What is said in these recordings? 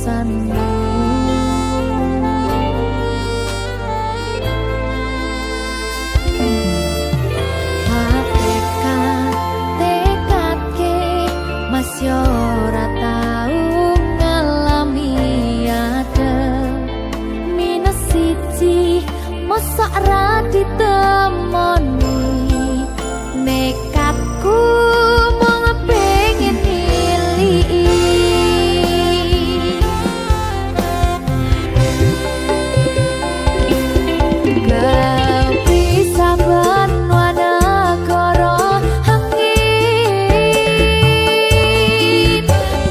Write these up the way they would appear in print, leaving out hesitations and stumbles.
pesanmu. Hakikat tekadke mas yo ora tau ngalami adem minus siji mosok ra ditemoni nekatku mung pengen milih. Kau bisa benwanegara angin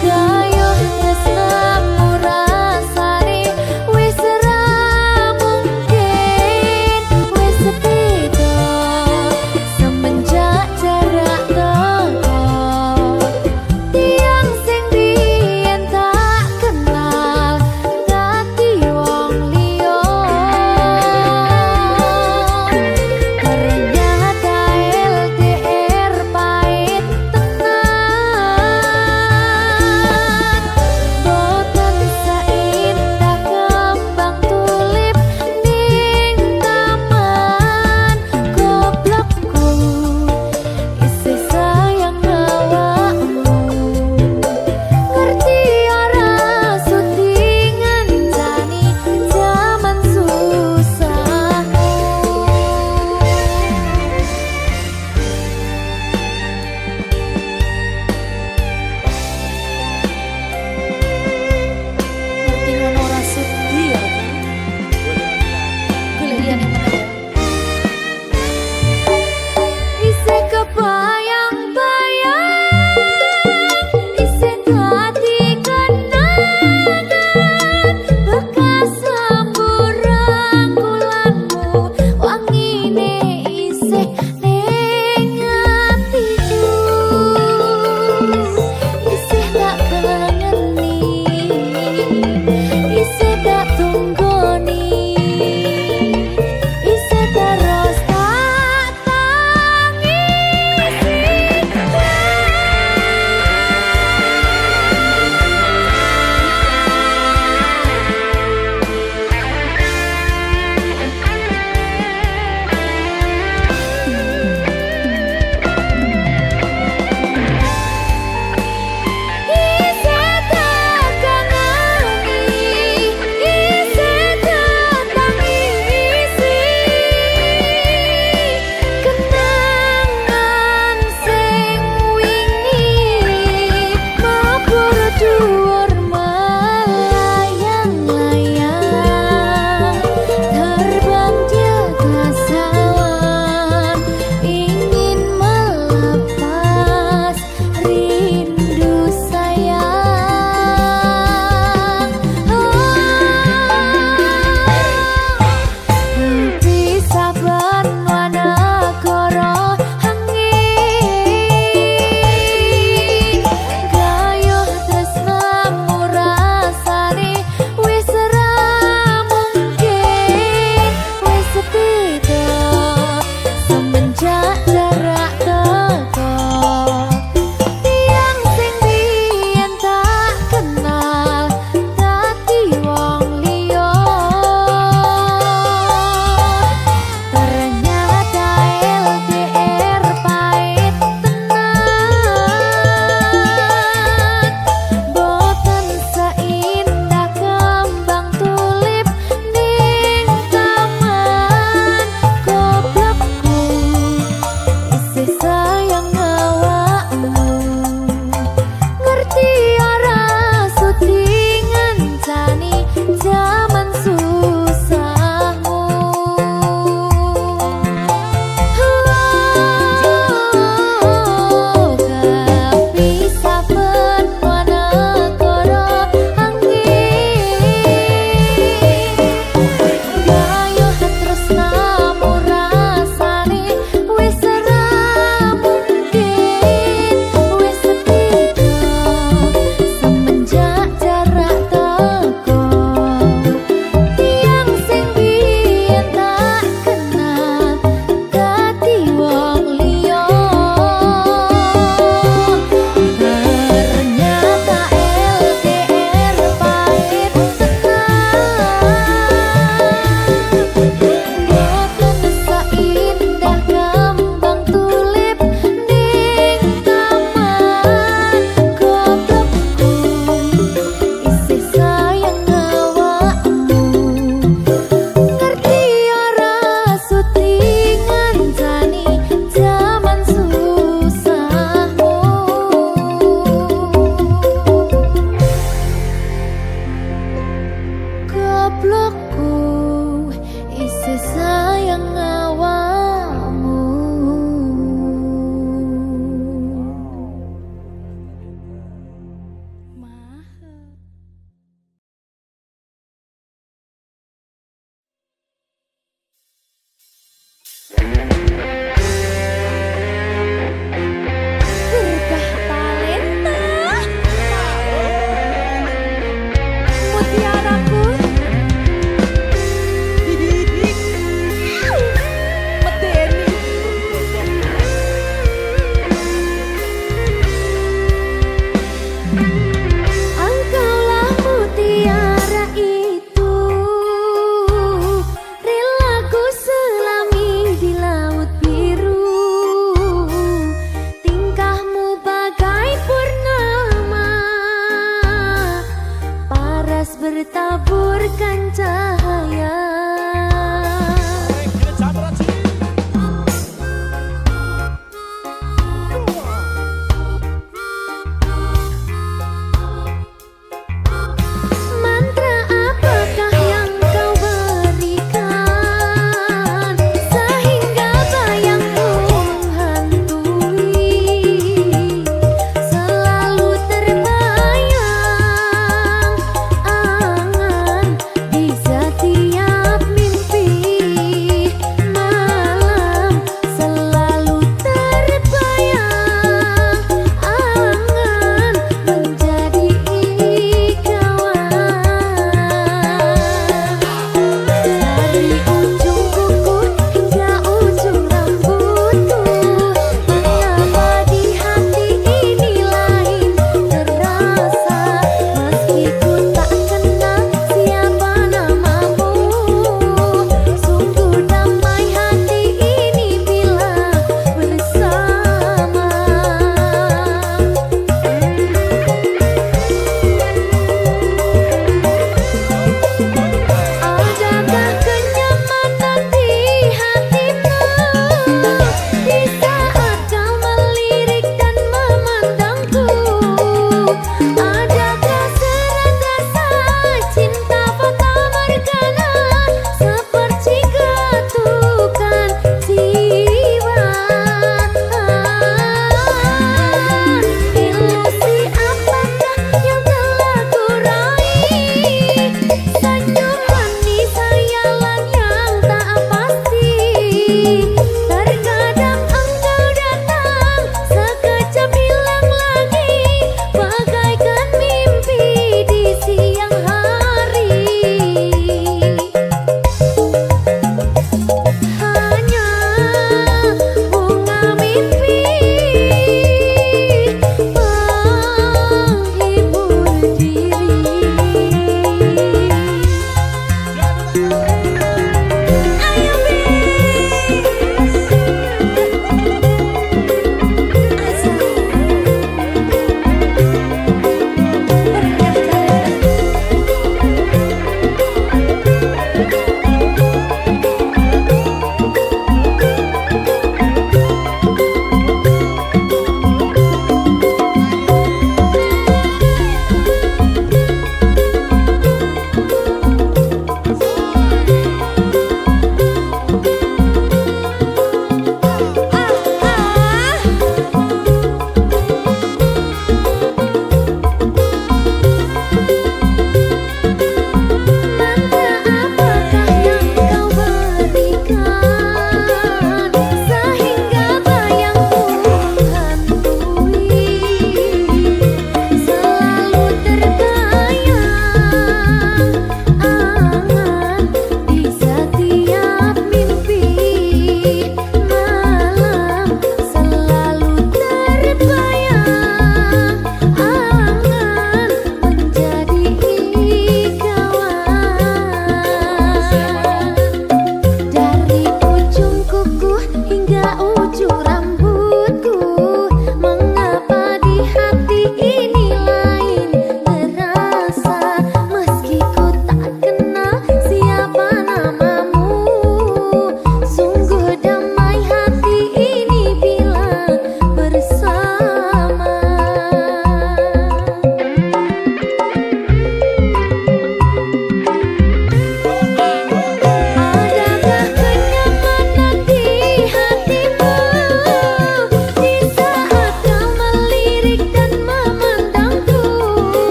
gayuh tresnamu rasane wis ra mungkin wis beda semenjak jarak teko tiang sing biyen tak kenal dadi wong liya. Berkah talenta mutiaraku medeni. Engkaulah mutiara itu, rela ku selami di laut biru.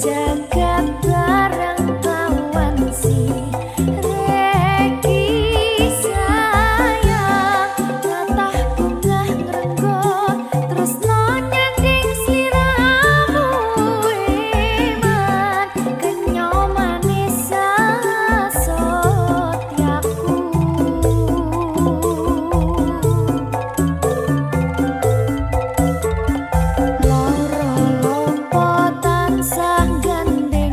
jagat bareng kawan si Reki sayang latah bunga ngrenggo terus nyanding sliramu iman kenyo manis sasotyaku loro lompo tansah gandeng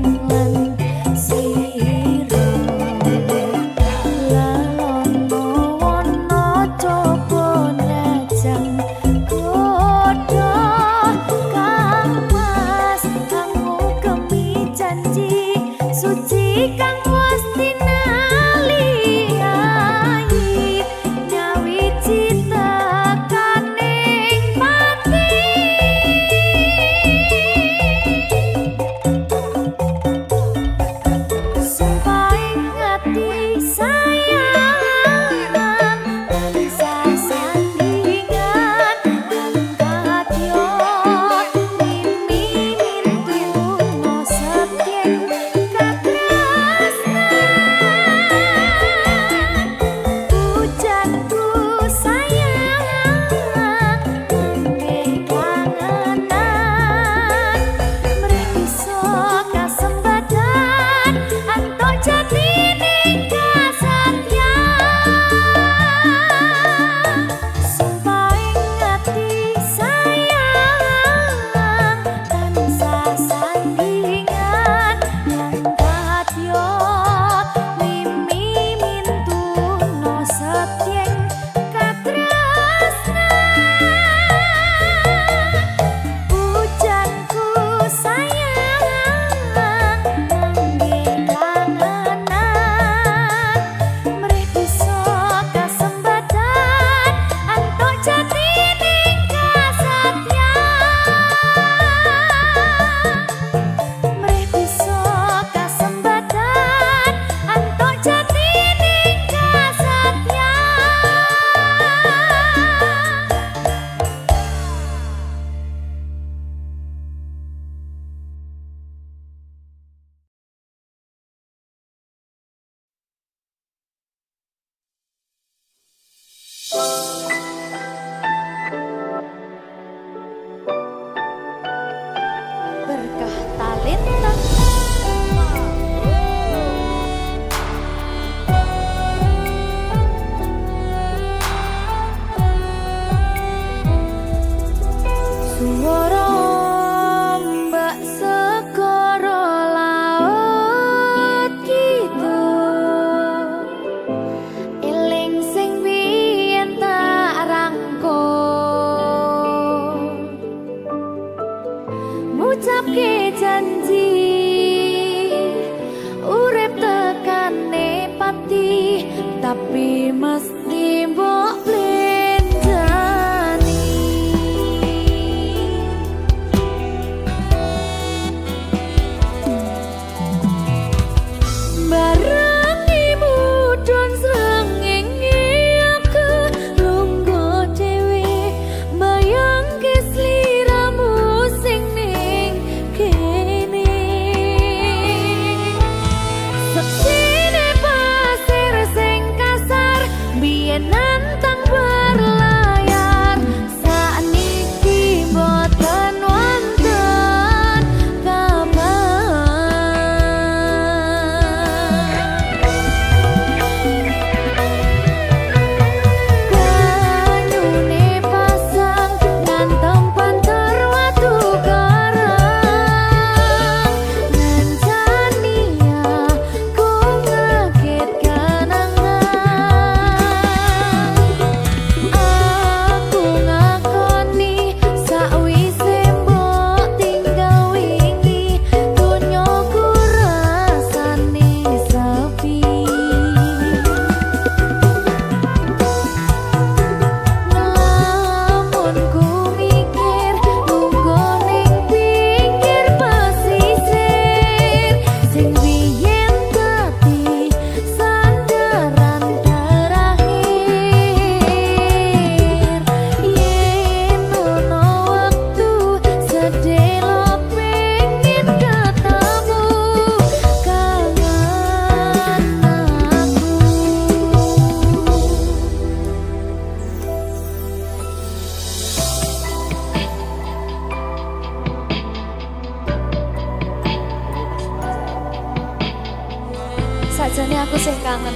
Sajane aku sih kangen.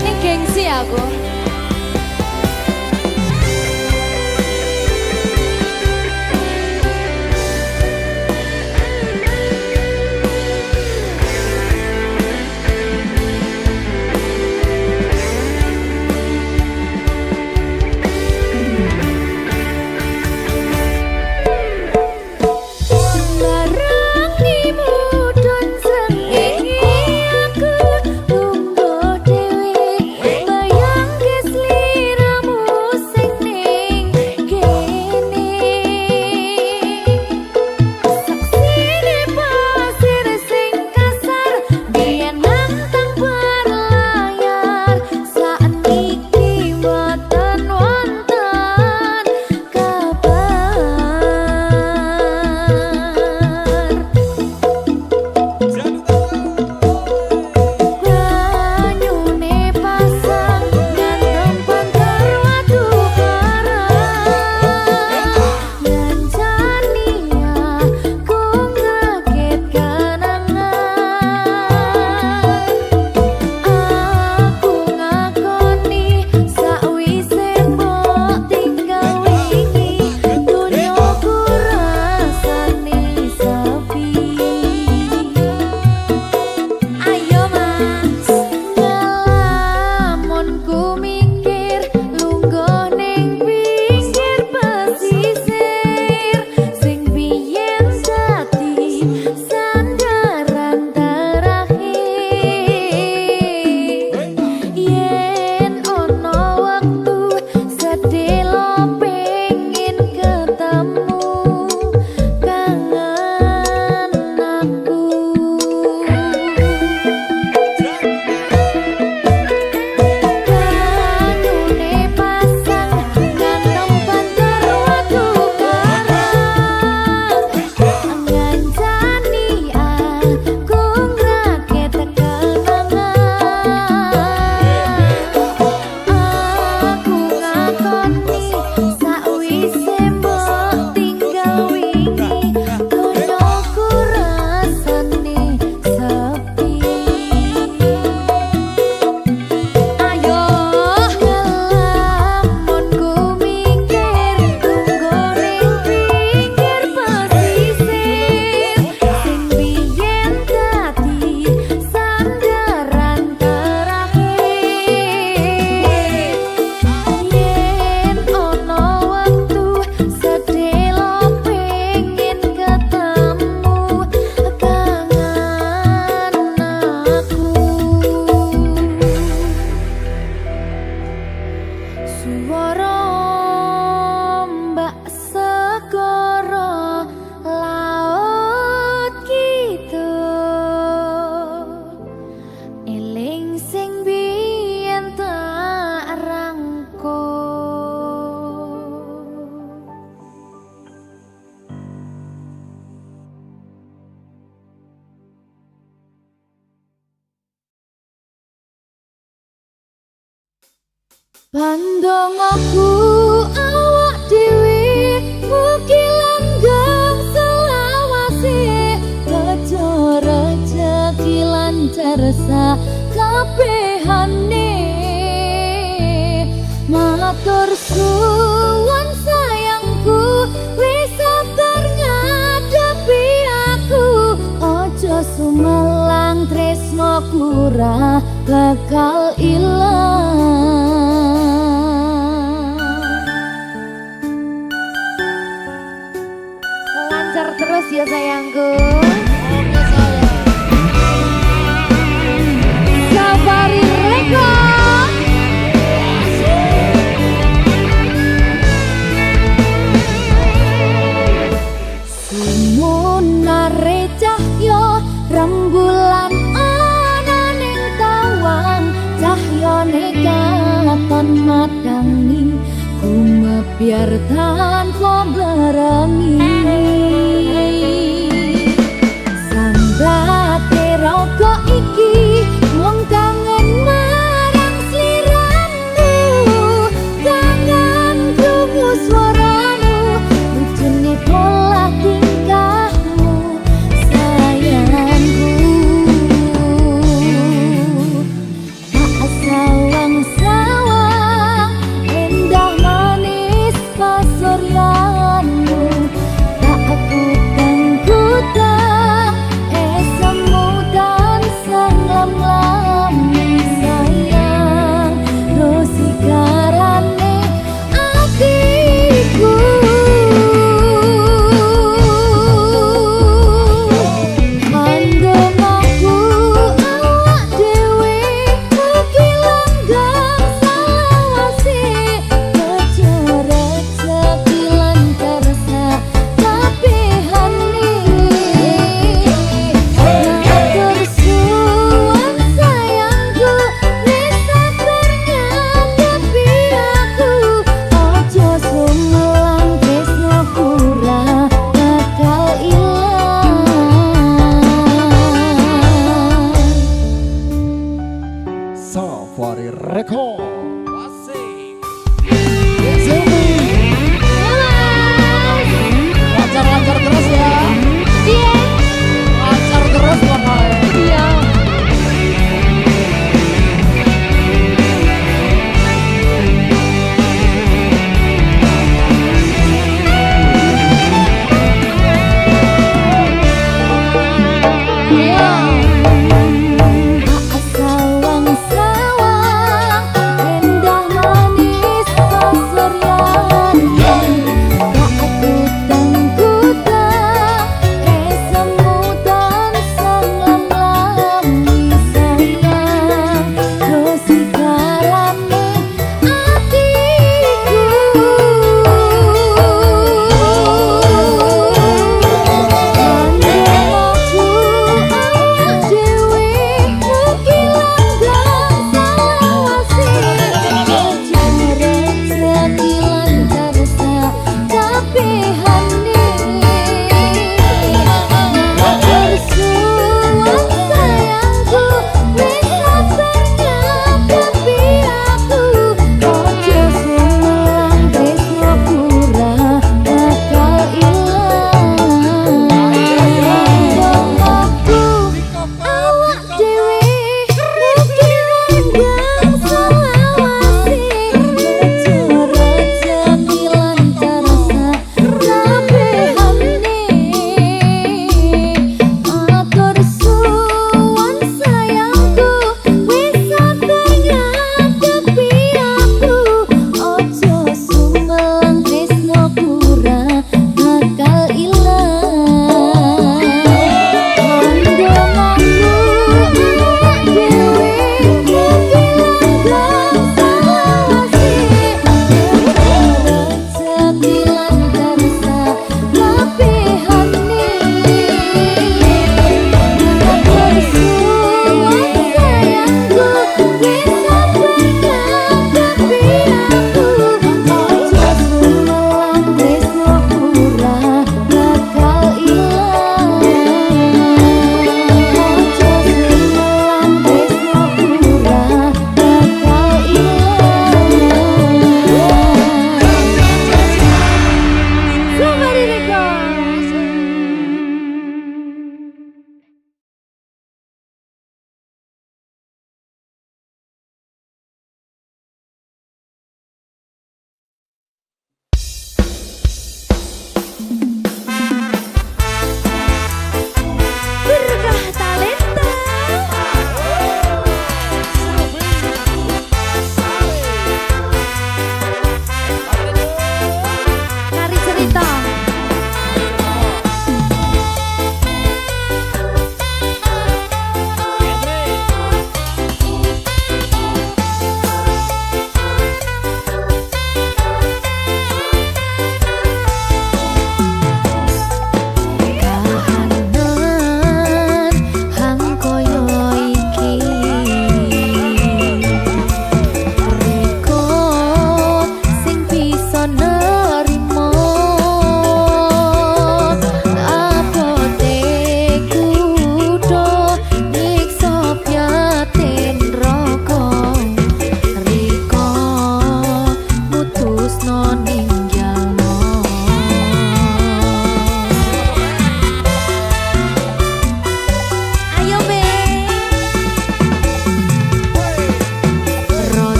Ini gengsi aku. Pandang aku awak dewi mugi langgeng selawase kejo rejeki lancar sa kabehane matur suwun sayangku wis sabar ngadepi aku aja sumelang tresnoku ra bakal ilang. Terus ya sayangku. Oke sayang. Safari Record. Sumunare cahya rembulan ana ning tawang cahyane katon madangi gumebyar tanpa barengi. Rokok iki wong kangen marang sliramu kangen krungu swaramu lucune pola tingkahmu sayangku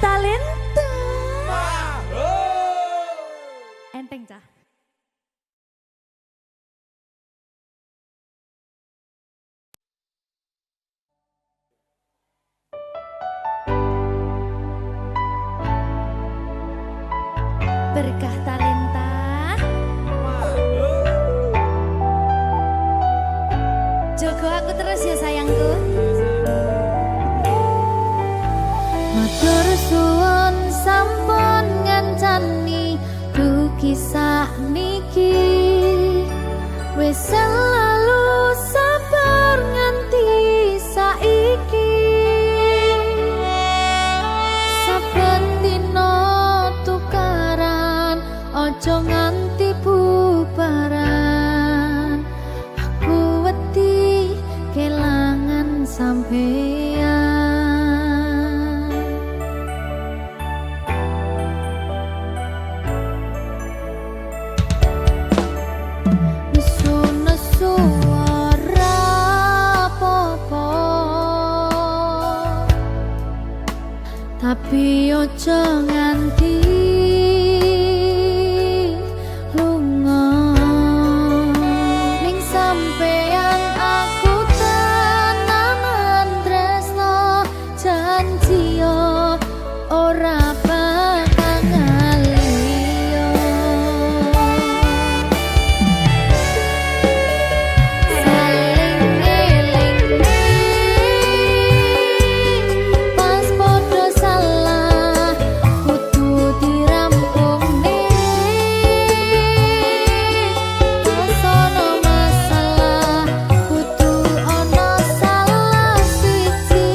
talenta. Enteng cah. Berkah talenta. Jogo aku terus ya sayangku. Matur suwun sampun ngancani dugi sakniki. Wis selalu sabar nganti saiki. Saben dina tukaran ojo nganti bubaran. Aku wedi kelangan sampeyan. Nesu-nesu ora apa-apa, tapi ojo nganti lunga. Ning sampeyan aku tenanan tresno, janji yo ora bakal ngaliyo. Saling ngelingi pas podo salah kudu dirampungne. Terus ono masalah kudu ono salah siji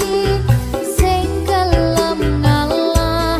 sing gelem ngalah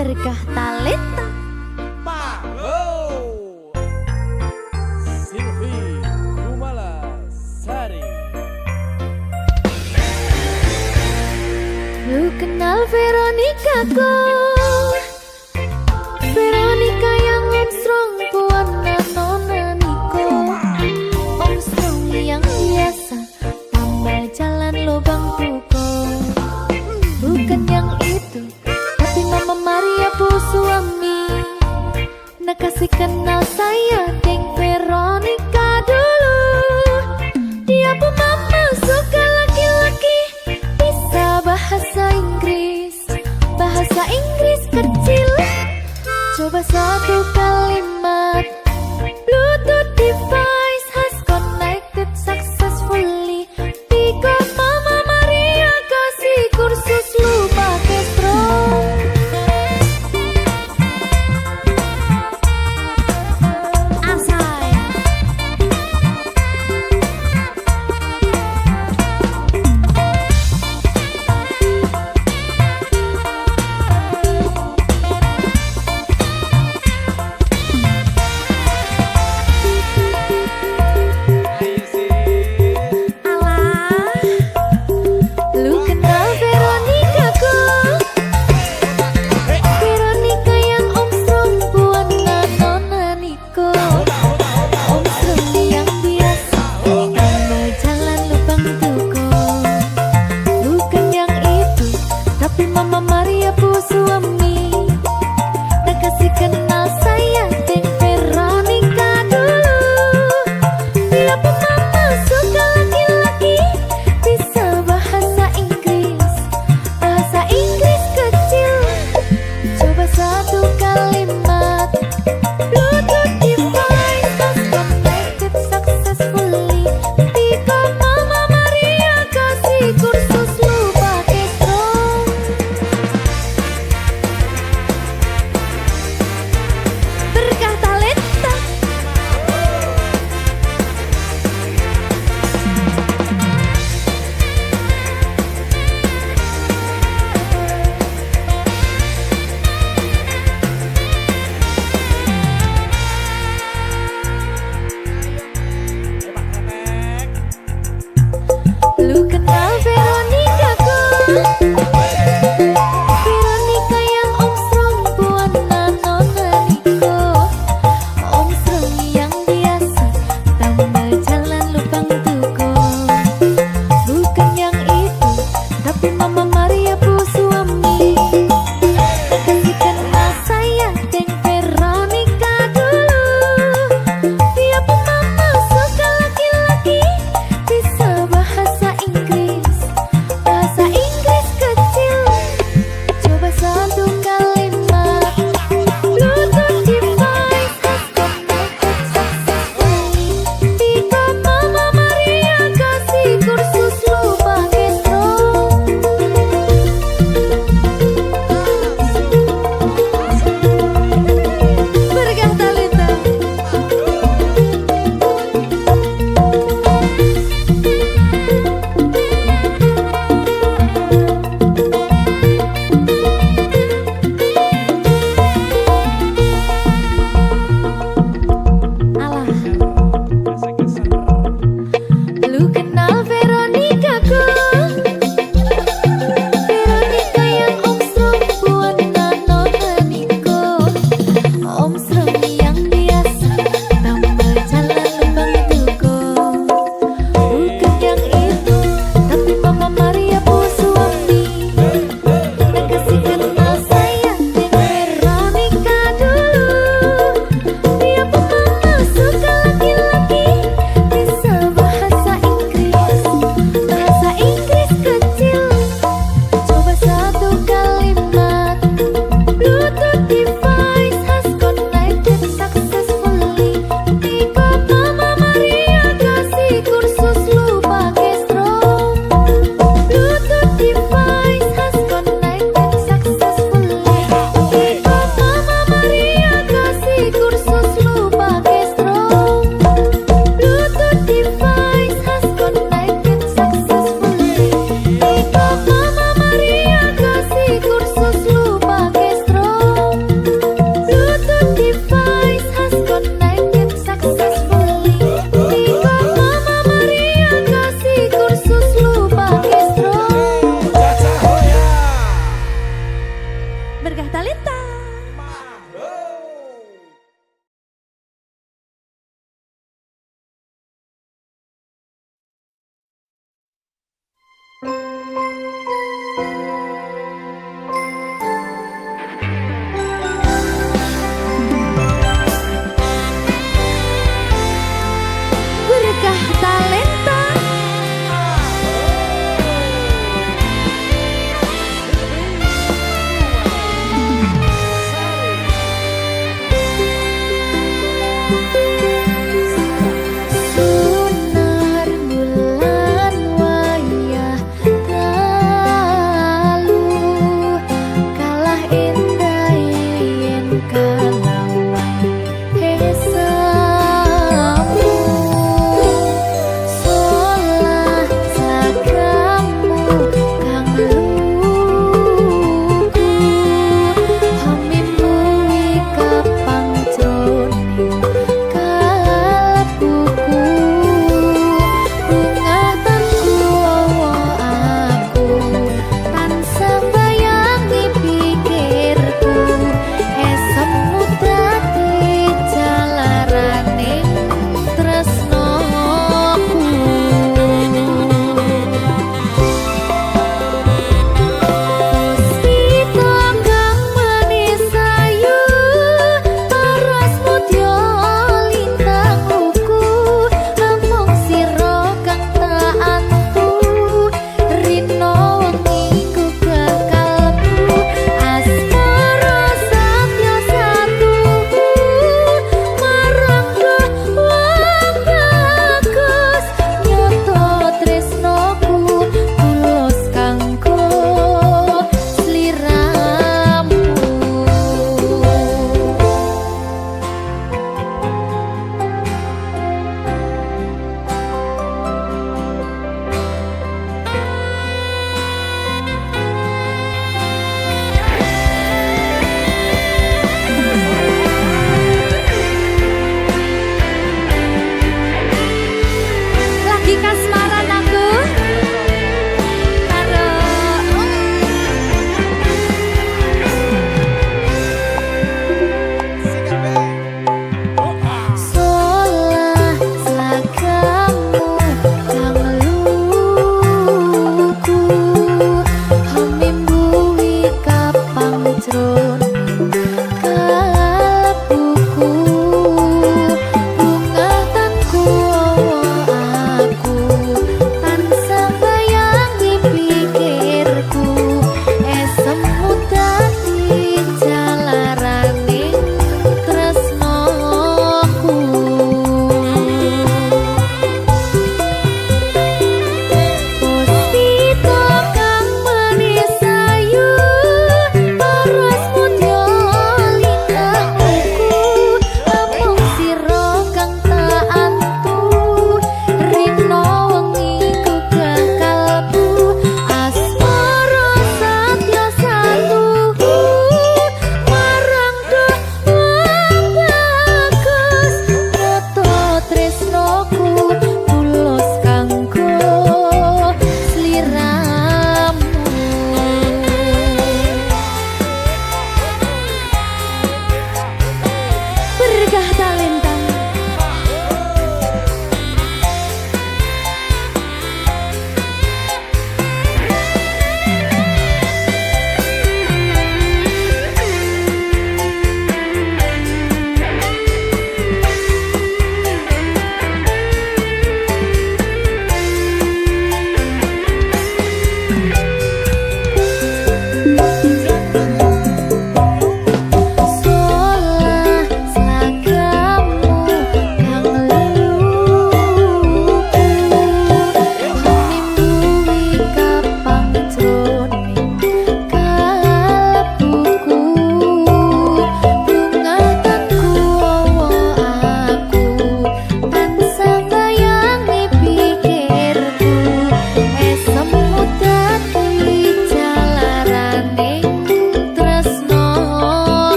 berkah talenta. Silvi Kumala Sari. Lu kenal Veronica kok? Veronica yang strong puana nona Niko. Strong yang biasa tambal jalan lubang tuko. Bukan yang itu, tapi Mama Maria bu suami. Nak kasih kenal saya Deng Veronica dulu. Dia bu mama suka laki-laki, bisa bahasa Inggris, bahasa Inggris kecil. Coba satu kalimat, Bluetooth device has connected successfully. Because Mama Maria kasih kursus lu pakai strong. Asai.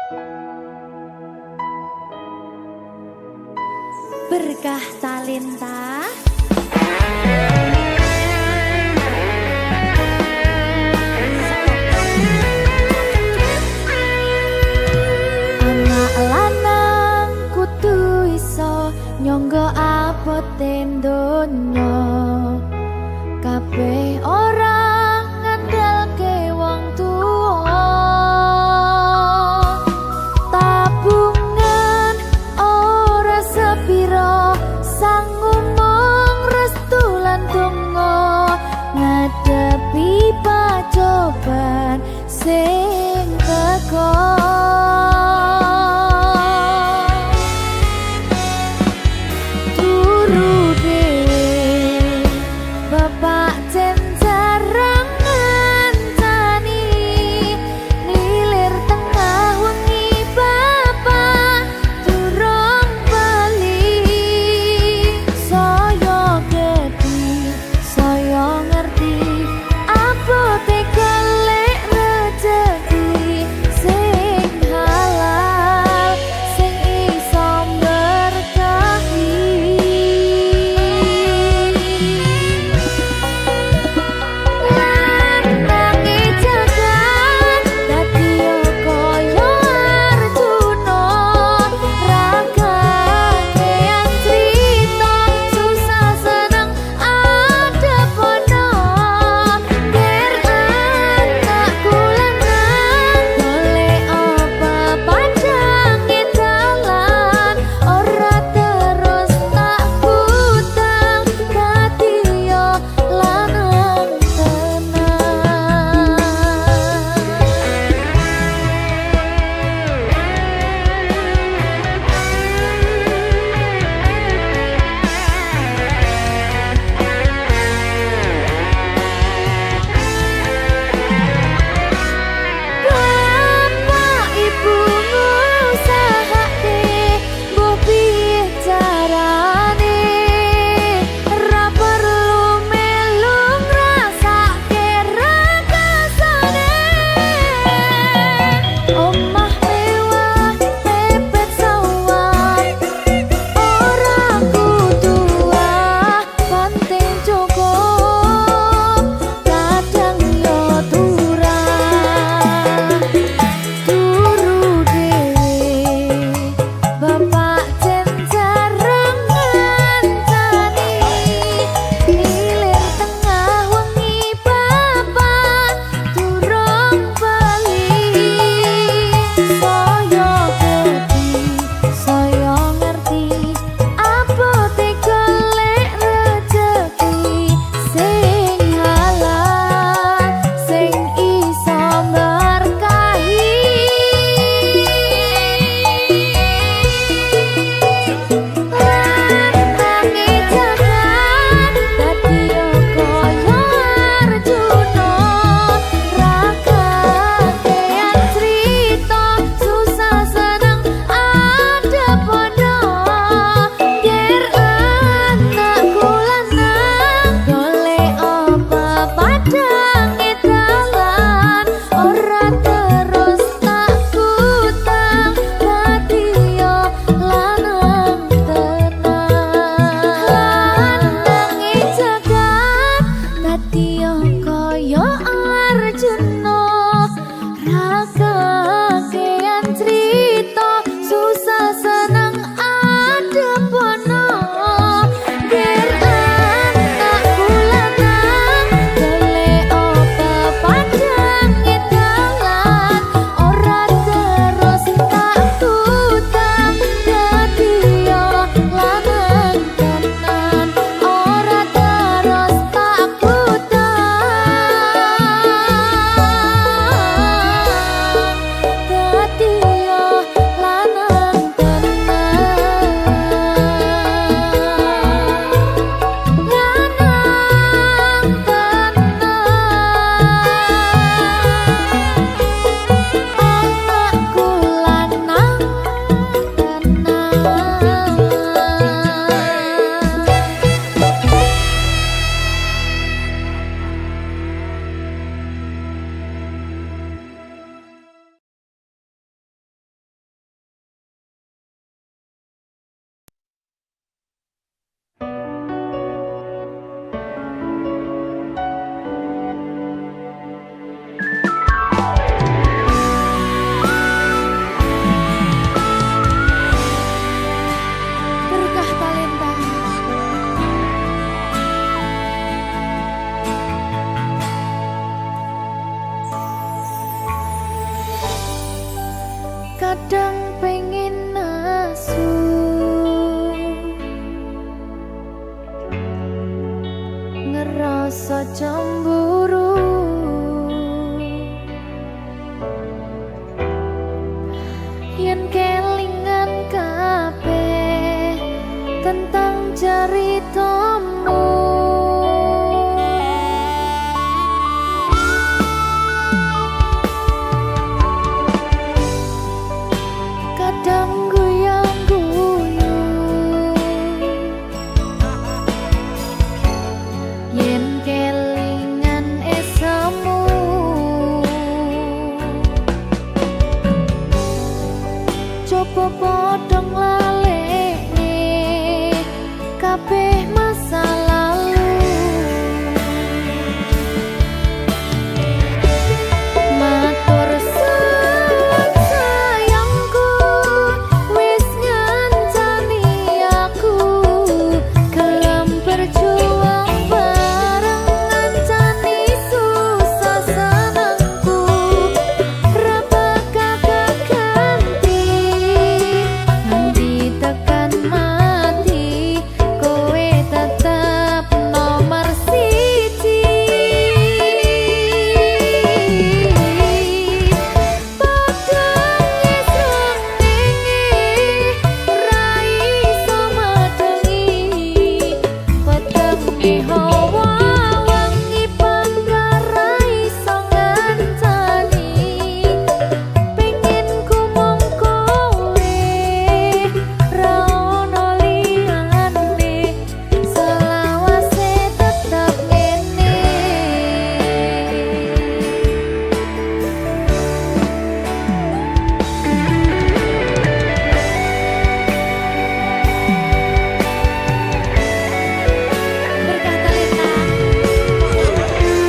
Berkah talenta. Anak lanang kudu iso nyangga abote donya. Kabeh ora ngandalke wong tuwa. Tabungan ora sepiro, sangu mung restu lan donga ngadepi pacoban sing teko. kadang pengen nasu ngerasa cemburu yen kelingan kabeh tentang ceritamu. Kadang guyang-guyu yen kelingan esamu, coba padha nglalekne kabeh masa lalu. Matur suwun sayangku, wis ngancani aku gelem berjuang bareng ngancani susah senengku. Ra bakal ganti nganti tekan mati, kowe tetep nomor siji. Padahal srengenge ra iso madengi, petenge hawa wangi bangga ra iso ngancani. Pengen ku mung kowe, ra ono liyane, selawase tetep ngene. Berkata Lita,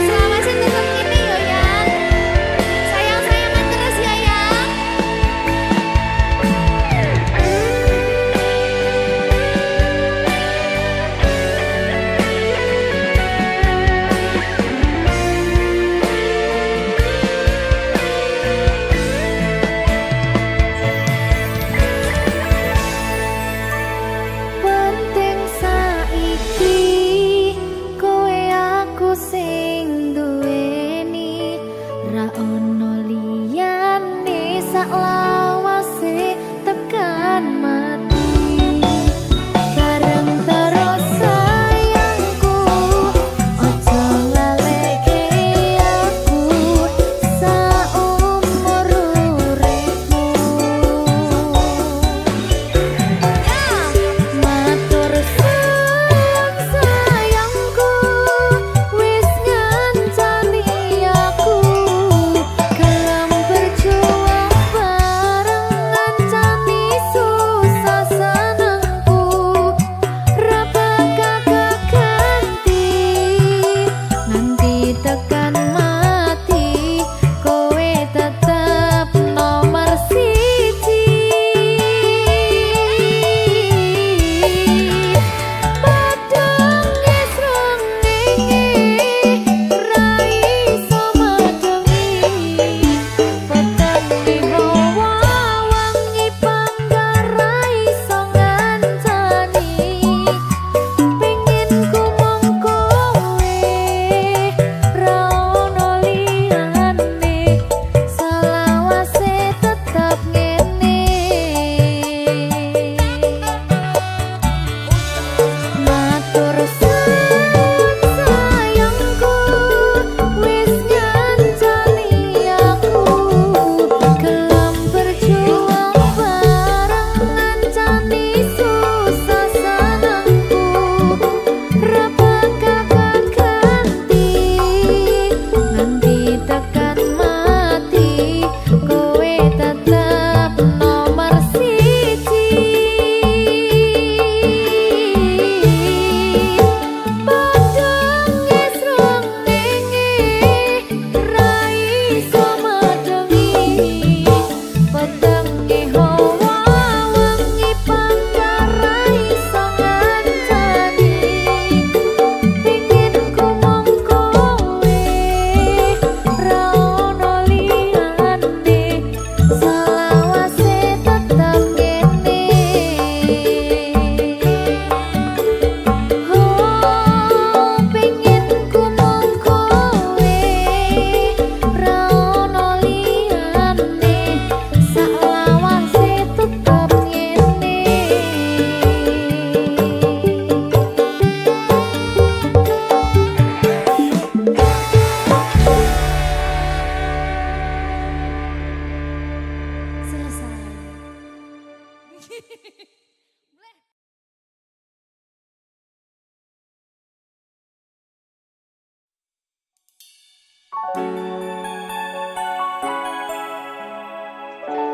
selawase tetep ngene yo Yan. Sayang-sayangan terus ya Yang. Penting saiki kowe aku sing duweni, ra ono liyane saklawase tekan mati. Bareng terus sayangku, ojo ngaleke aku saumur uripmu. Matur suwun sayangku, wis ngancani aku gelem berjuang bareng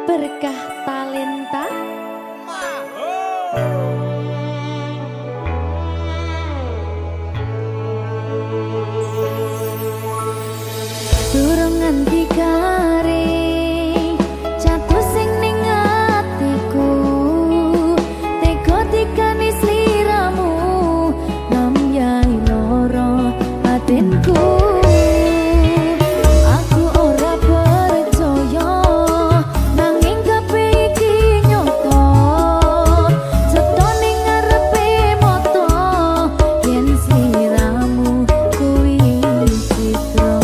Berkah talenta. Durung nganti garing jatuh sing ning atiku, tega dikani sliramu namyai loro batinku. Aku ora percaya nanging kabeh iki nyata, cetha ning ngarepe mata yen sliramu kuwi citra.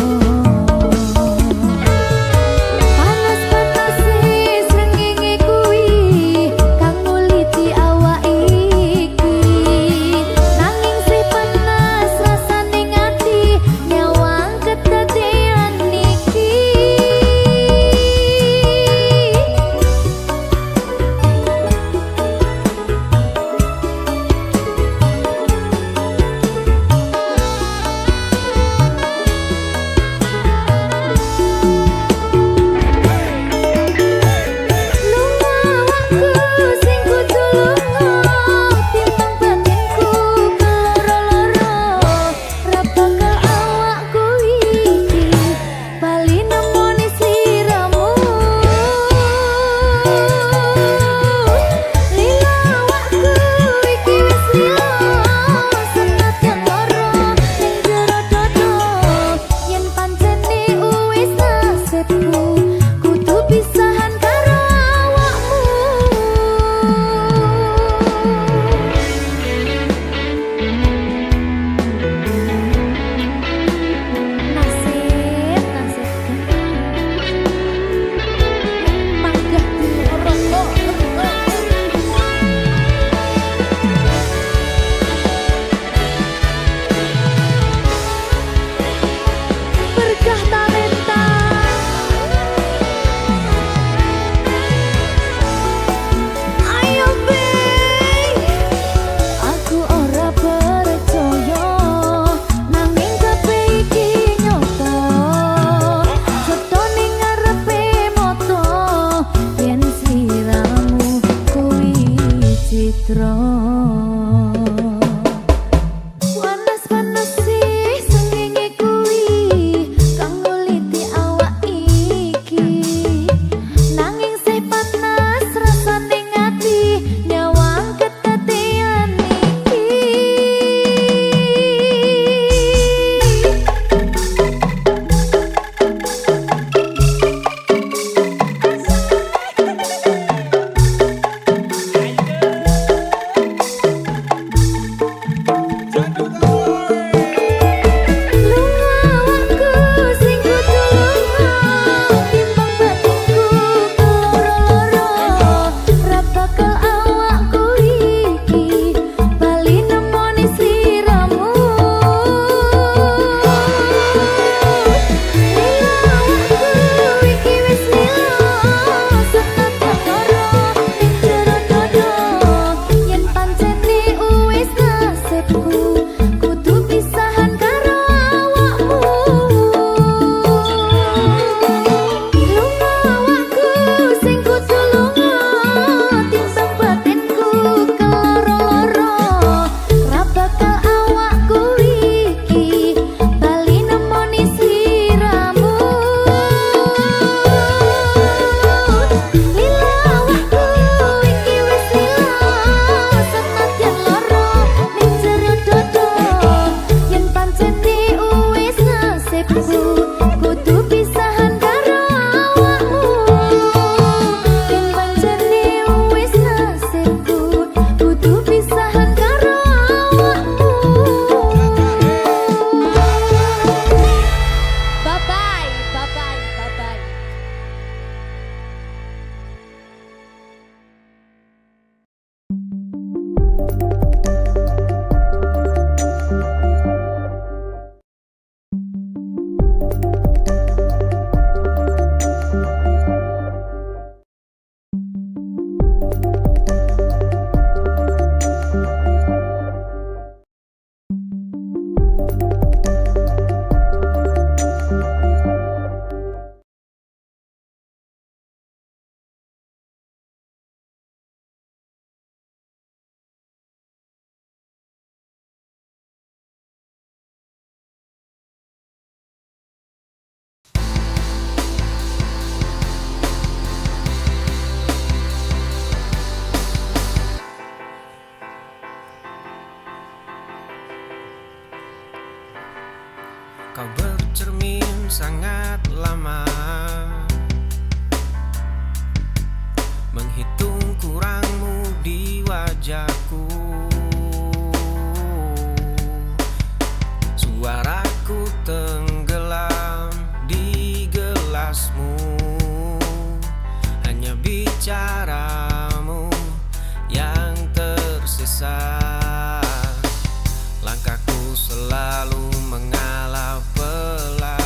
selalu mengalah pelan,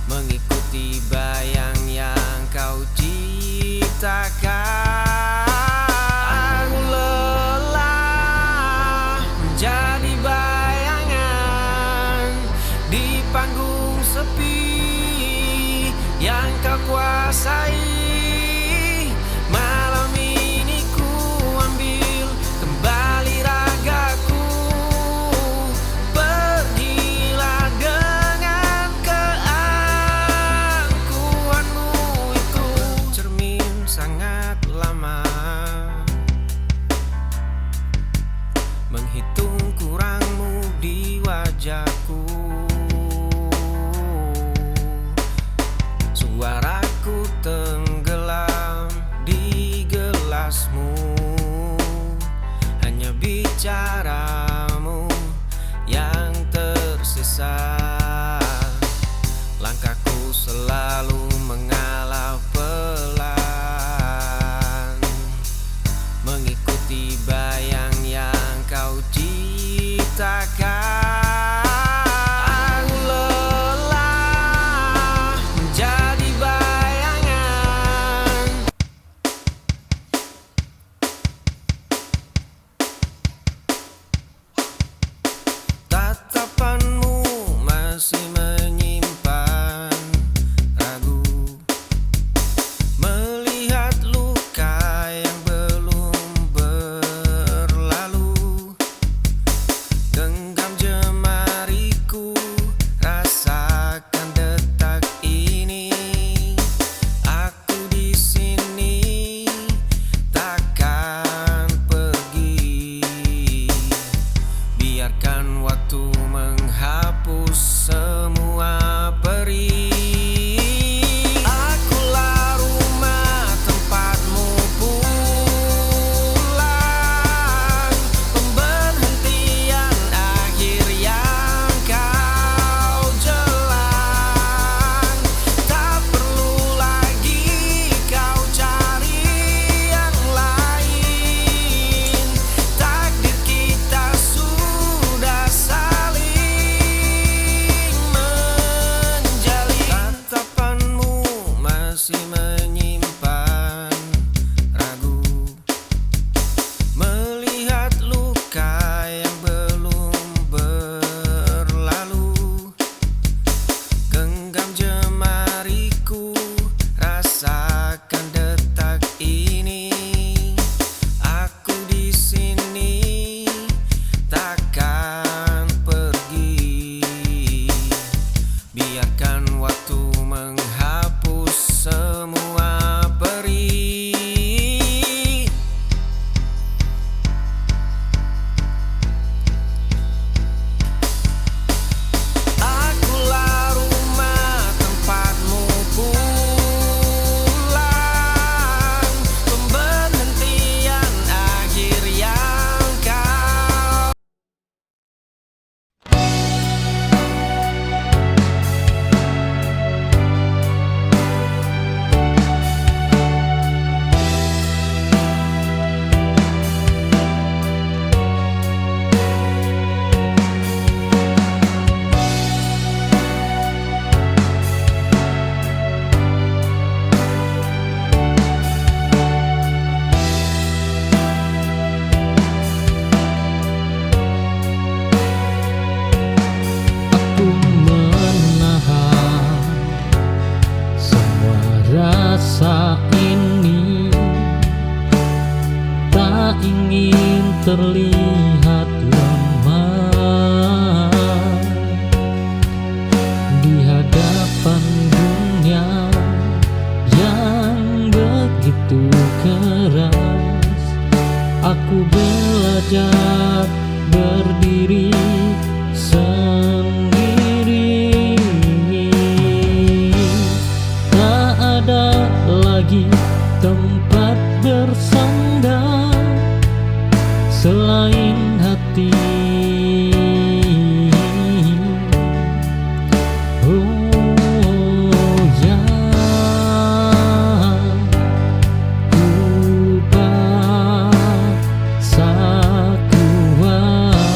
mengikuti bayang yang kau ciptakan. Aku lelah menjadi bayangan di panggung sepi yang kau kuasai. Malam ini ku ambil kembali ragaku, pergilah dengan keangkuhanmu itu. Cermin sangat lama menghitung kurangmu di wajahku. Suaraku tenggelam di gelasmu, hanya bicaramu yang tersisa. Langkahku selalu mengalah pelan, mengikuti bayang yang kau ciptakan. Tatapanmu masih menyimpan ragu, melihat luka yang belum berlalu. Genggam jemariku, rasakan detak ini. Aku di sini takkan pergi, biarkan waktu menghapus semua perih. Akulah rumah tempatmu pulang, pemberhentian akhir yang kau jelang. Tak perlu lagi kau cari yang lain, takdir kita sudah saling menjalin. Tatapanmu masih menyimpan ragu, melihat luka yang belum berlalu. Genggam jemariku, rasakan detak ini. Aku di sini takkan pergi, biarkan waktu menghapus semua perih. Akulah rumah tempatmu pulang, pemberhentian akhir yang kau. Aku menahan semua rasa ini, tak ingin terlihat lemah di hadapan dunia yang begitu keras. Aku belajar berdiri sendiri, tak ada lagi tempat bersandar selain hati. Oh ya, ku paksa kuat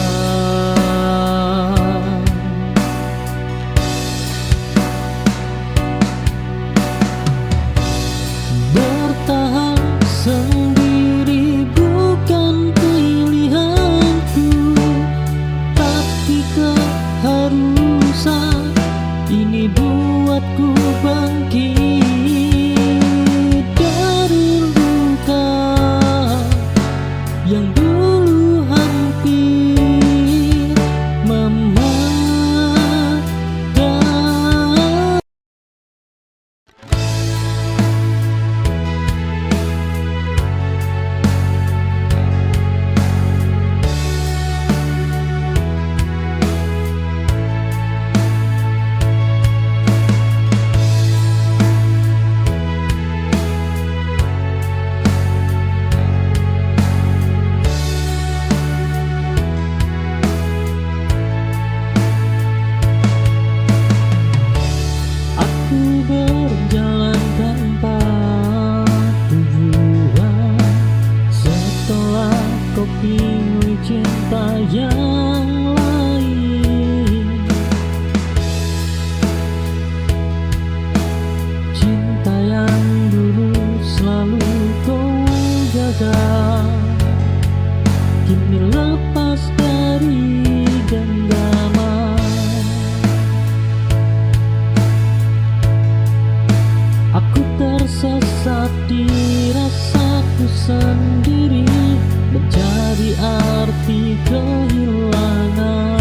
kehilangan.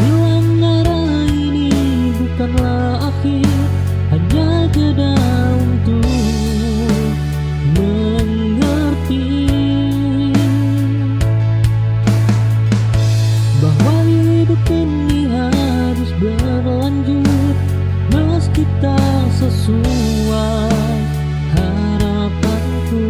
Hilang arah ini bukanlah akhir, hanya jeda untuk mengerti bahwa hidup ini harus berlanjut meski tak sesuai harapanku.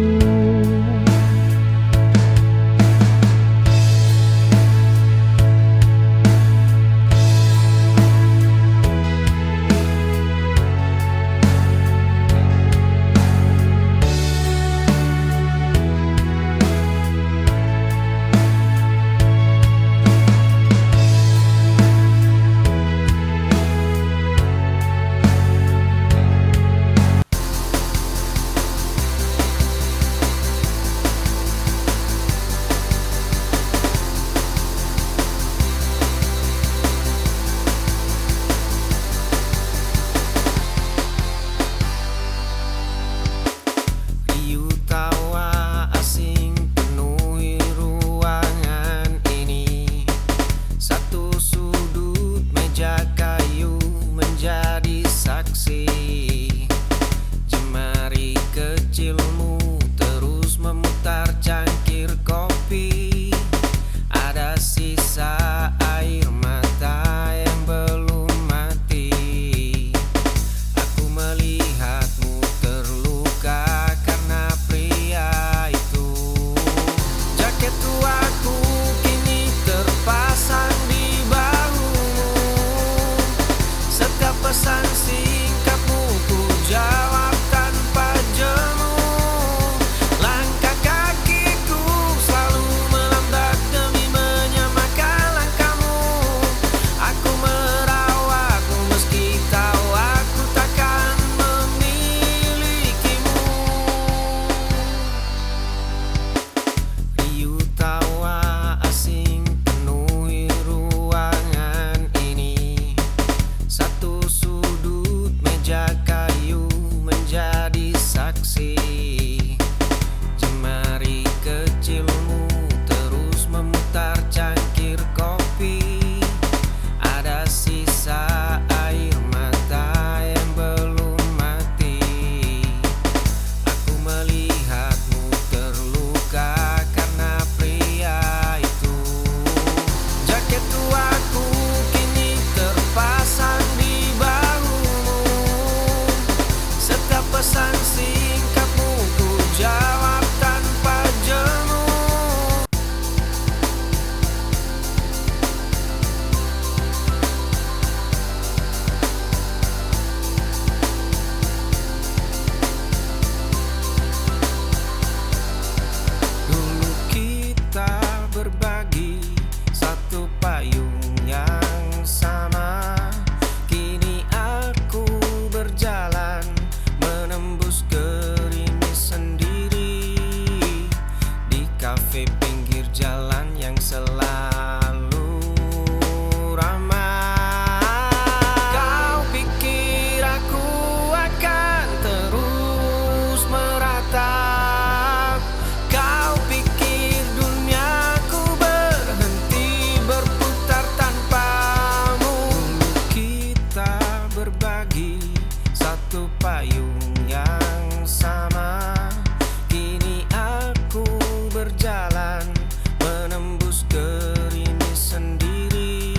Riuh tawa asing penuhi ruangan ini. Satu sudut meja kayu menjadi saksi. Jemari kecilmu terus memutar cangkir kopi. Ada sisa air mata yang belum mati. Aku melihatmu terluka karena pria itu. Jaket tuaku kini terpasang di bahumu. Setiap pesan singkatmu ku jawab tanpa jemu. Langkah kakiku selalu melambat demi menyamakan langkahmu. Aku merawatmu meski tahu aku takkan memilikimu. Riuh tawa asing penuhi ruangan ini. Satu sudut meja kayu menjadi saksi. Jemari kecilmu terus memutar cangkir kopi. Ada sisa air mata yang belum mati. Aku melihatmu terluka karena pria itu. Jaket tuaku kini terpasang di bahumu. Setiap pesan singkatmu ku jawab tanpa jemu. Dulu kita berbagi satu payung yang sama. Kini aku berjalan menembus gerimis sendiri di kafe pinggir jalan yang selalu ramai. Kau pikir aku akan terus meratap? Kau pikir duniaku berhenti berputar tanpamu? Dulu kita berbagi satu payung yang sama. Kini aku berjalan menembus gerimis sendiri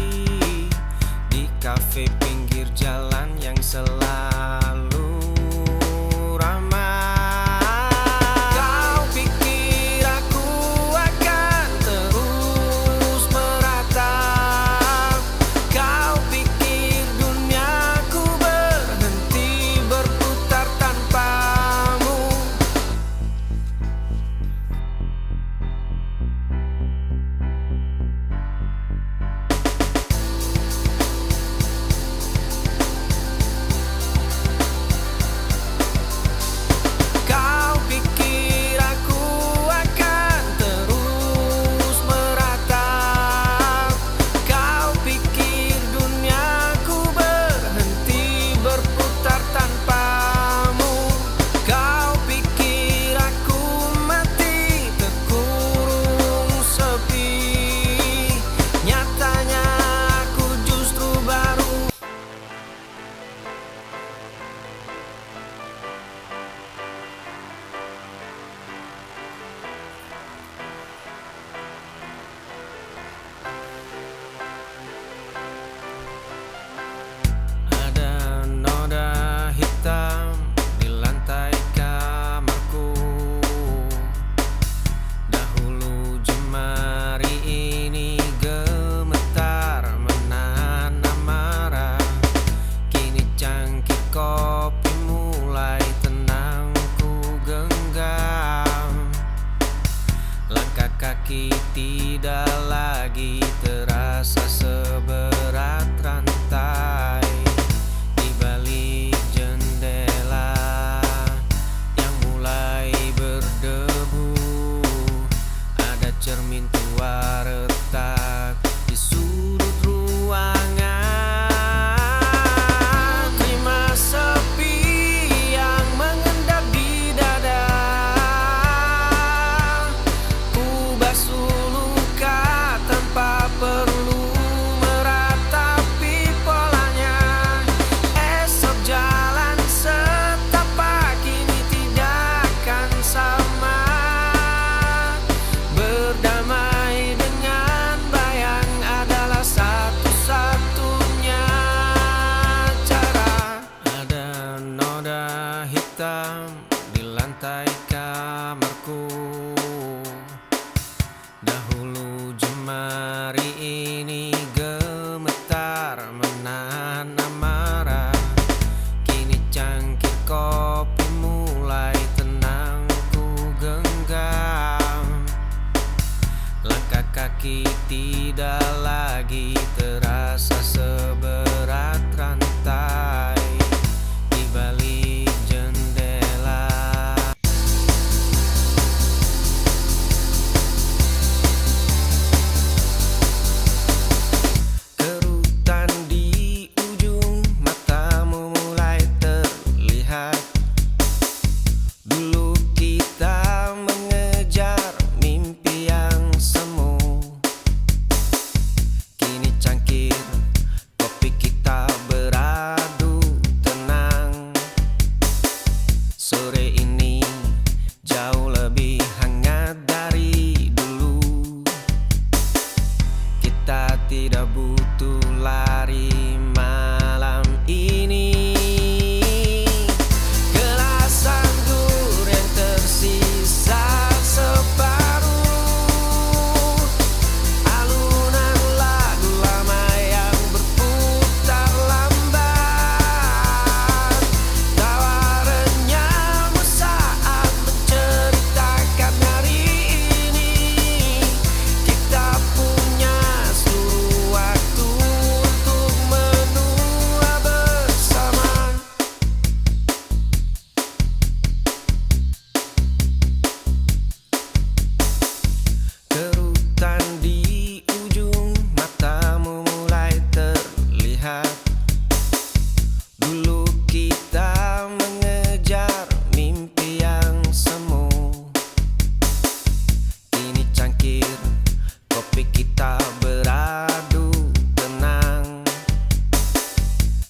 di kafe pinggir jalan yang selalu ramai. Kau pikir aku akan terus meratap? Kau pikir duniaku berhenti berputar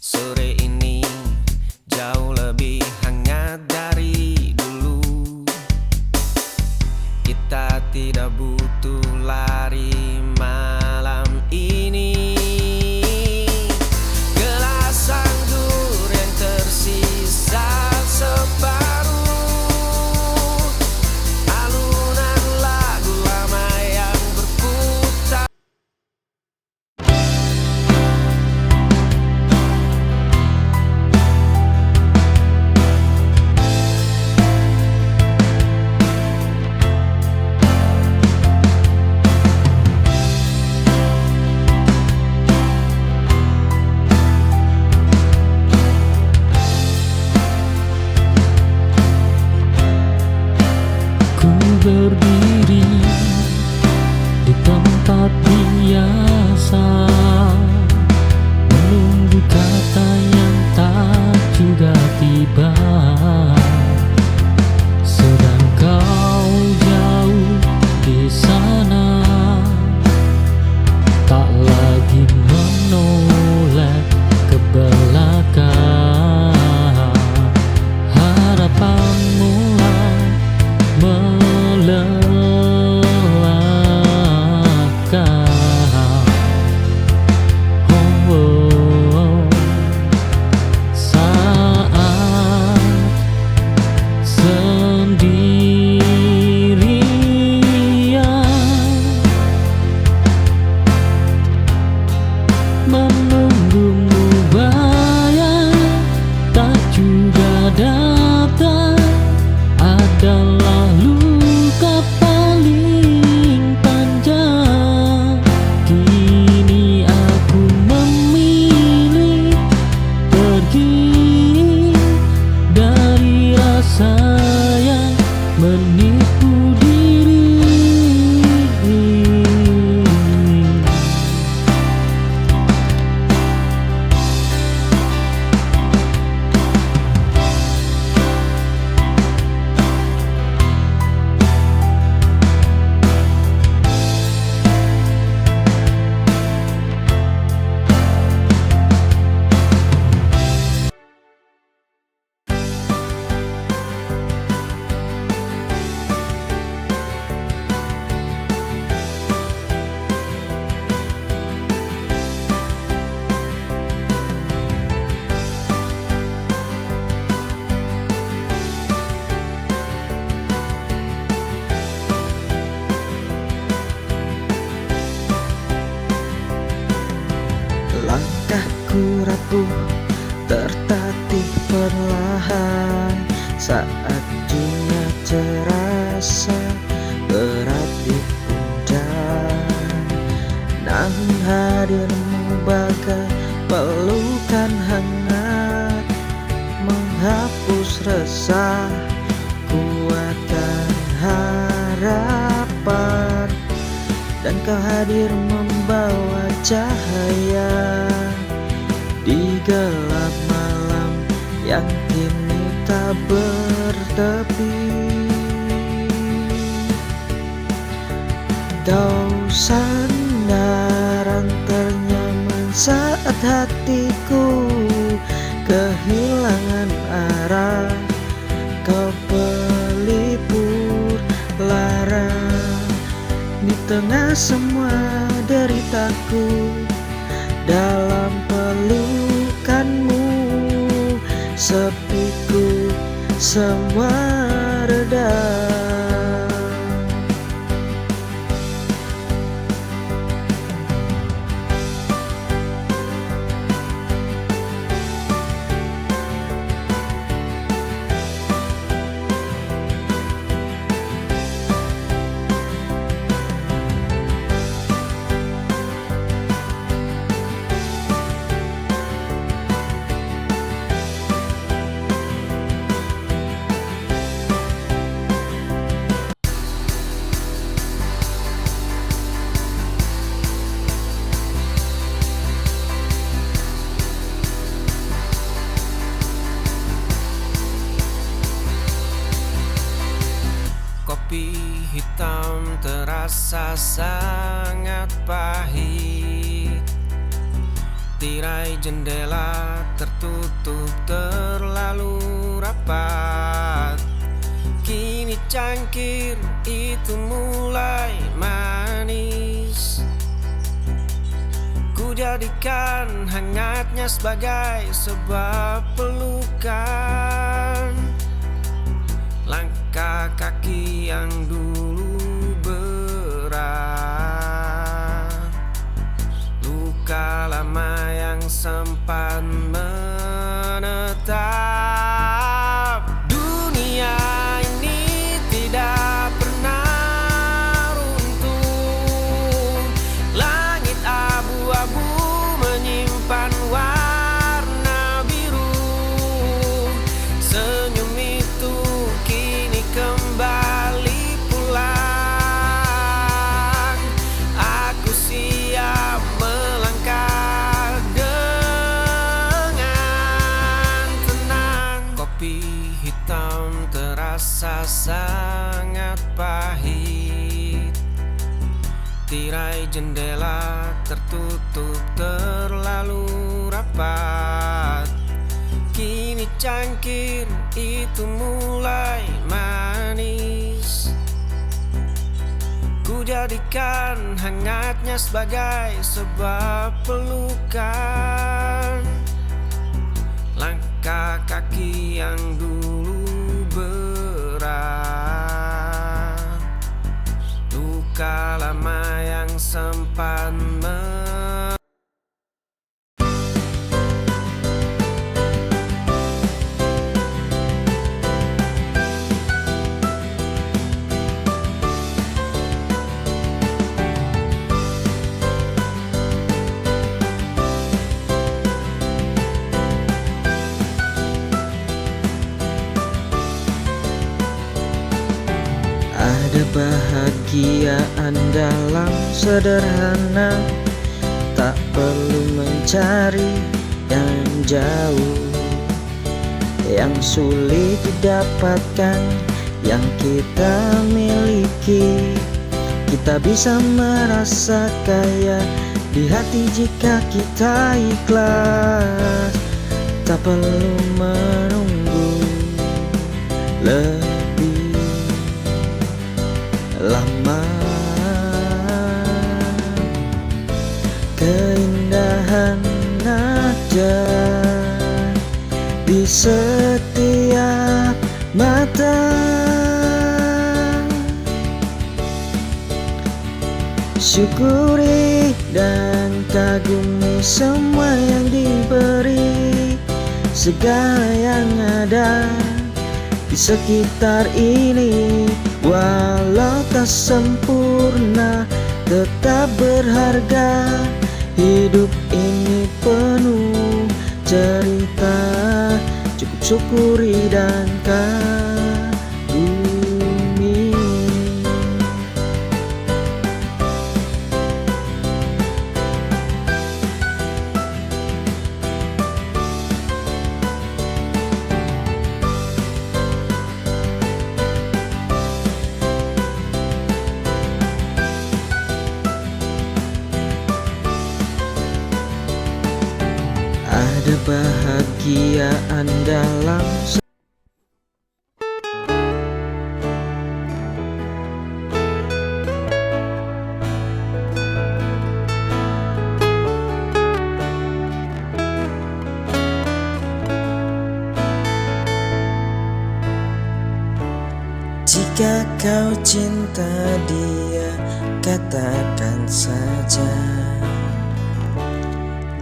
Sore ini jauh lebih hangat dari dulu. Kita tidak butuh lari malam ini. Gelas anggur yang tersisa separuh, alunan lagu lama yang berputar. Ku berdiri di tempat biasa, menunggu kata yang tak juga tiba. Sedang kau jauh di sana, tak lagi menoleh ke belakang. Harapan mulai melelahkan. Saat sendirian menunggumu, bayang tak juga datang. Adalah luka paling panjang. Kini aku memilih pergi dari rasa yang menipu diri. Langkahku rapuh, tertatih perlahan saat dunia terasa berat di pundak. Namun hadirmu bagai pelukan hangat, menghapus resah, kuatkan harapan. Dan kau hadir membawa cahaya di gelap malam yang kini tak bertepi. Kau sandaran ternyaman saat hatiku kehilangan arah. Kau pelipur lara di tengah semua deritaku. Dalam pelukanmu sepiku semua reda. Kopi hitam terasa sangat pahit. Tirai jendela tertutup terlalu rapat. Kini cangkir itu mulai manis. Ku jadikan hangatnya sebagai sebuah pelukan. Langkah kaki yang dulu berat, luka lama yang sempat menetap. Dunia ini tidak pernah runtuh. Langit abu-abu menyimpan warna biru. Senyum itu kini kembali pulang. Aku siap melangkah dengan tenang. Kopi hitam terasa sangat pahit. Tirai jendela tertutup terlalu rapat. Kini cangkir itu mulai manis. Ku jadikan hangatnya sebagai sebuah pelukan. Langkah kaki yang dulu berat, luka lama yang sempat Ada bahagiaan dalam sederhana, tak perlu mencari yang jauh, yang sulit didapatkan, yang kita miliki. Kita bisa merasa kaya di hati jika kita ikhlas. Tak perlu menunggu lebih lama. Keindahan ada di setiap mata. Syukuri dan kagumi semua yang diberi, segala yang ada di sekitar ini. Walau tak sempurna, tetap berharga. Hidup ini penuh cerita, cukup syukuri dan kagumi. Ada bahagiaan dalam jika kau cinta dia, katakan saja.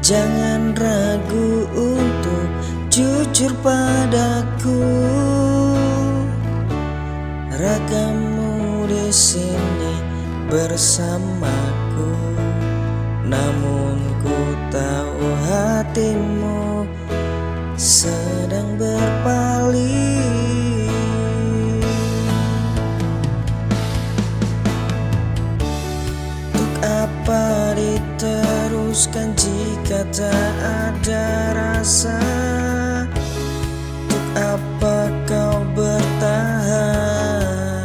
Jangan ragu untuk jujur padaku. Ragamu di sini bersamaku, namun ku tahu hatimu sedang berpaling. Untuk apa diteruskan jika tak ada rasa? Untuk apa kau bertahan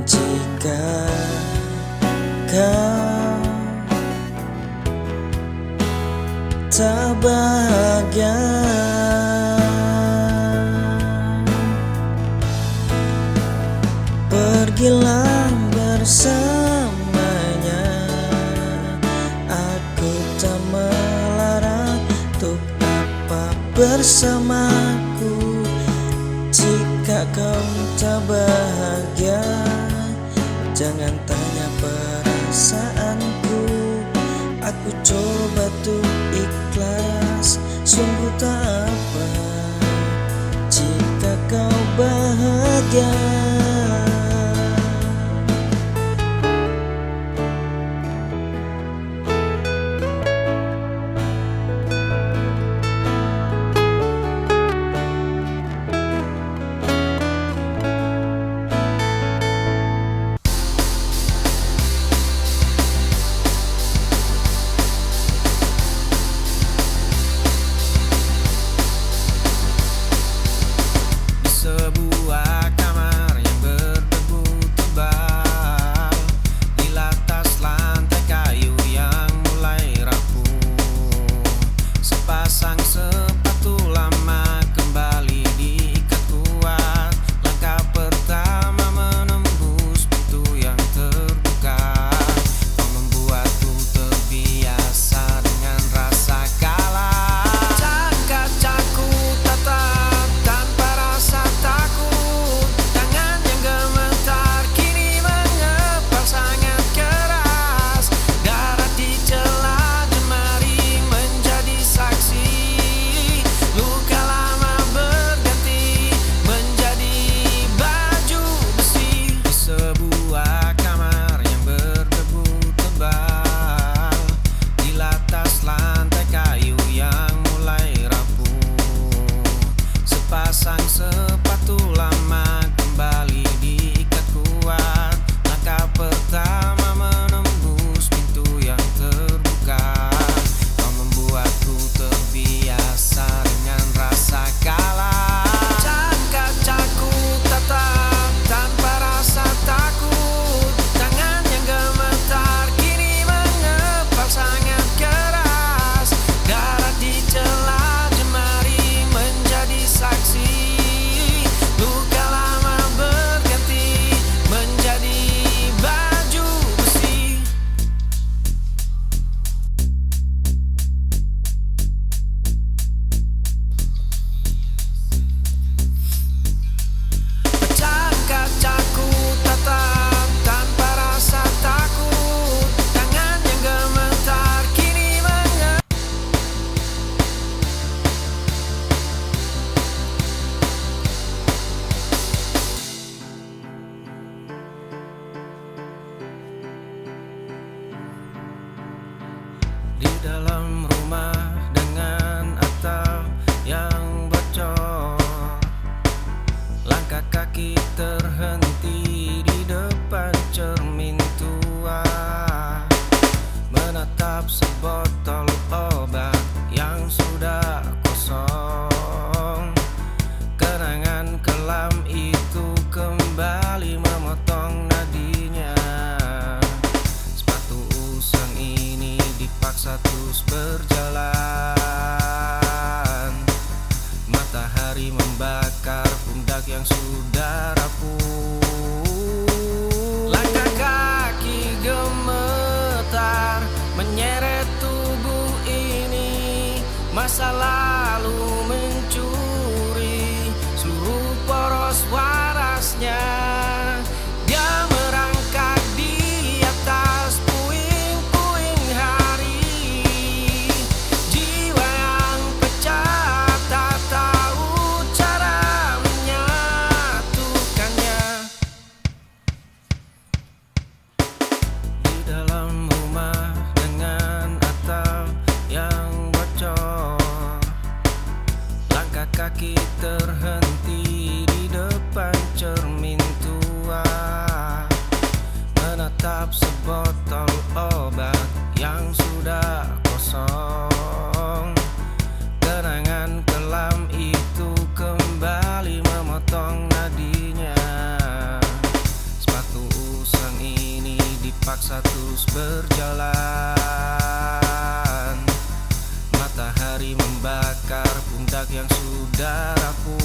jika kau bahagia. Pergilah bersamanya, aku tak melarang. Untuk apa bersamaku jika kau tak bahagia? Jangan tanya perasaanku, aku coba tuh ikhlas. Sungguh tak apa jika kau bahagia. Sebuah kamar yang berdebu tebal, di atas lantai kayu yang mulai rapuh. Sepasang sepatu lama kembali diikat kuat. Langkah pertama menembus pintu yang terbuka. Kau membuatku terbiasa dengan rasa kalah. Kaca-kacaku tatap tanpa rasa takut. Tangan yang gemetar kini mengepal sangat keras. Darah di celah jemari menjadi saksi. Luka lama berganti menjadi baju besi. Di sebuah kamar yang berdebu tebal, di atas lantai kayu yang mulai rapuh. Sepasang sepatu lama kembali diikat kuat. Langkah pertama menembus pintu yang terbuka. Kau membuatku terbiasa dengan rasa kalah. Kaca-kacaku tatap tanpa rasa takut. Tangan yang gemetar kini mengepal sangat keras. Darah di celah jemari menjadi saksi. Luka lama berganti menjadi baju besi. Pecah kacaku tatap tanpa rasa takut. Tangan yang gemetar kini di dalam rumah dengan atap yang bocor. Langkah kaki terhenti di depan cermin tua, menatap sebotol obat yang sudah kosong. Kenangan kelam itu kembali memotong nadinya. Sepatu usang ini dipaksa terus berjalan. Matahari membakar pundak yang sudah rapuh. Langkah kaki gemetar menyeret tubuh ini. Masa lalu mencuri seluruh poros warasnya. Dia merangkak di atas puing-puing hari. Jiwa yang pecah tak tahu cara menyatukannya. Di dalam rumah dengan atap yang bocor. Langkah kaki terhenti di depan cermin tua, menatap sebotol obat yang sudah kosong. Kenangan kelam itu kembali memotong nadinya. Sepatu usang ini dipaksa terus berjalan. Matahari Matahari membakar pundak yang sudah rapuh.